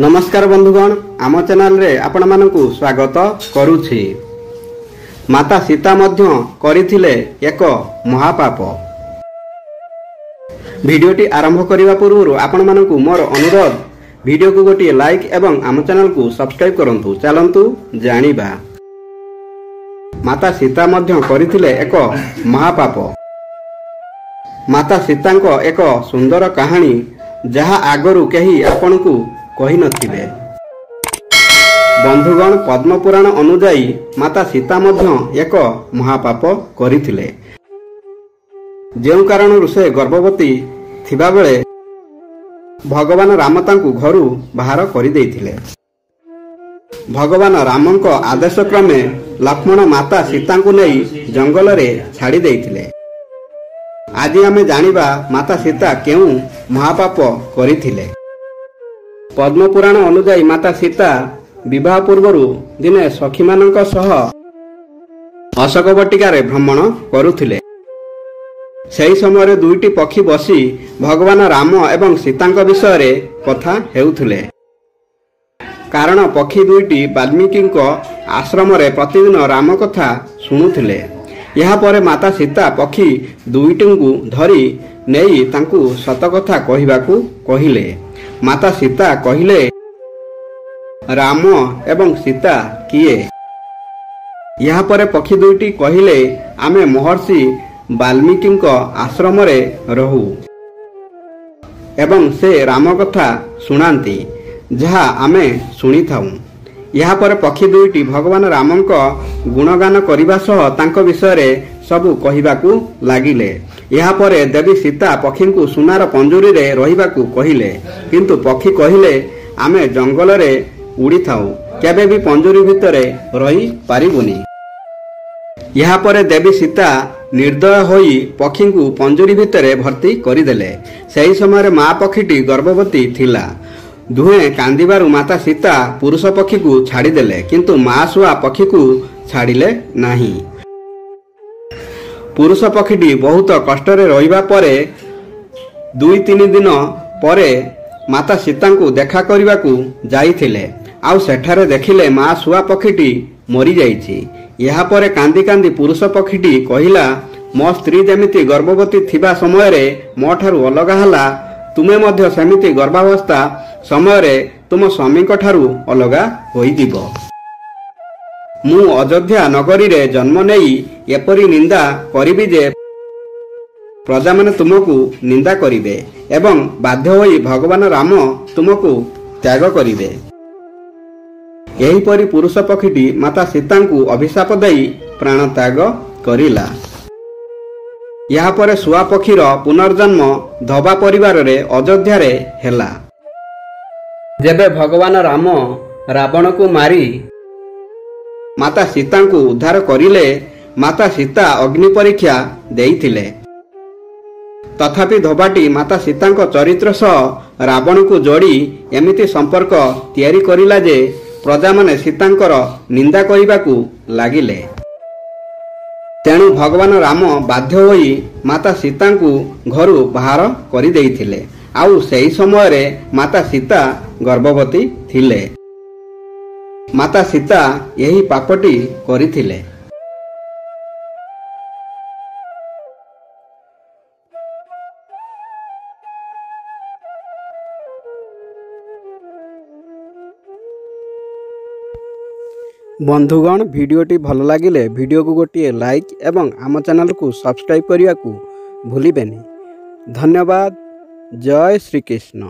नमस्कार बंधुगण, आम चैनल रे आपण मानकु स्वागत करूछि। माता सीता मध्य करिथिले एक महापाप। वीडियोटी आरंभ करिवा पूर्व आपण मानकु मोर अनुरोध, वीडियो को गोटे लाइक एवं आम चैनल को सब्सक्राइब करंतु। चलंतु जानिबा माता सीता मध्य करिथिले एक महापाप। माता सीतांको एक सुंदर कहानी जहा आगरु कही आपनकु कही नथिबे। बंधुगण, पद्मपुराण अनुजाई माता सीता मध्य एक महापाप करिथिले। जेउ कारण से गर्भवती थिबा बेले भगवान राम तांकु घरु बाहर करि देइथिले। भगवान रामंक आदेश क्रमे लक्ष्मण माता सीतांकु नेई जंगल रे छाड़ी देइथिले। आज आमे जानिबा माता सीता केउ महापाप करिथिले। पद्मपुराण अनुजाई माता सीता विवाह पूर्व दिने सखी मानक सह अशोक बटिकार भ्रमण करुथिले। सेही समय दुईटी पक्षी बसी भगवान राम एवं सीतांक विषय रे कथा हेउथिले। कारण पक्षी दुईटी वाल्मीकि आश्रम रे प्रतिदिन राम कथा शुणुथिले। यहाँ पर माता सीता पक्षी दुईटी धरी नेई तांकु सत कथा कहिबाकू कहिले। माता सीता कहिले, राम एवं सीता किए? यहाँ पर पक्षी दुईटी कहिले, आमे महर्षि वाल्मीकि आश्रम रे रहू एवं से राम कथा सुनांती जहा आमे सुनी थाऊ। यहाँ पर पक्षी दुईटी भगवान रामंक गुणगान करिबा सह तांक विषय रे सबु कहिबाकू लागिले। यहाँ पर देवी सीता पक्षी को सुनार पंजुरी रे रहिबाकू कहिले, किंतु पक्षी कहिले, आमे जंगल रे उड़ी थाऊ, केबे भी पंजुरी भितरे रही पारिबुनी। यहाँ पर देवी सीता निर्दय होई पक्षी को पंजुरी भितरे भर्ती करिदेले। सेही समय माँ पक्षीटी गर्भवती थिला। दुहे कांदिबारु माता सीता पुरुष पक्षी को छाड़ीदेले, किंतु माँ शुआ पक्षी को छाड़िले नाही। पुरुष पक्षीटी बहुत कष्ट रे रहिबा परे 2-3 दिन परे माता सीता को देखा करबाकू जाइथिले। आउ सेठारे देखिले माँ शुआ पक्षीटी मरी जाइछि। यहाँ पर कांदी कांदी पुरुष पक्षीटी कहिला, मो स्त्री जेमिति गर्भवती थिबा समय रे मो ठारू अलगा हला, तुमे मध्य सेमिति गर्भावस्था समय रे तुम स्वामी ठारू अलगा होई दिबो। मु अयोध्या नगरी रे जन्म नेई एपरी निंदा करिबी जे प्रजा माने तुमको निंदा करिवे एवं बाध्य होई भगवान राम तुमको त्याग करिवे। एही परी पुरुष पक्षीटी माता सीतांकु अभिशाप देई प्राण त्याग करिला। यहाँ पर शुआ पक्षीर पुनर्जन्म धोबा परिवार रे अयोध्या रे हेला। जेबे भगवान राम रावण को मारी माता सीता को उद्धार करिले, माता सीता अग्नि परीक्षा देइथिले। तथापि धोबाटी माता सीता चरित्र सह रावण को जोड़ी एमिति संपर्क तैयारी करिला जे प्रजा माने सीतांकर निंदा करिबाकू लागिले। तेणु भगवान राम बाध्य होई माता सीता को घरु बाहर करि देइथिले। आउ सेही समय रे माता सीता गर्भवती थिले। माता सीता यही पापटी करिथिले। बंधुगण, वीडियोटी भल लागिले वीडियो को गोटे लाइक एवं आम चैनल को सब्सक्राइब करने को भूलिबेनी। धन्यवाद। जय श्री कृष्ण।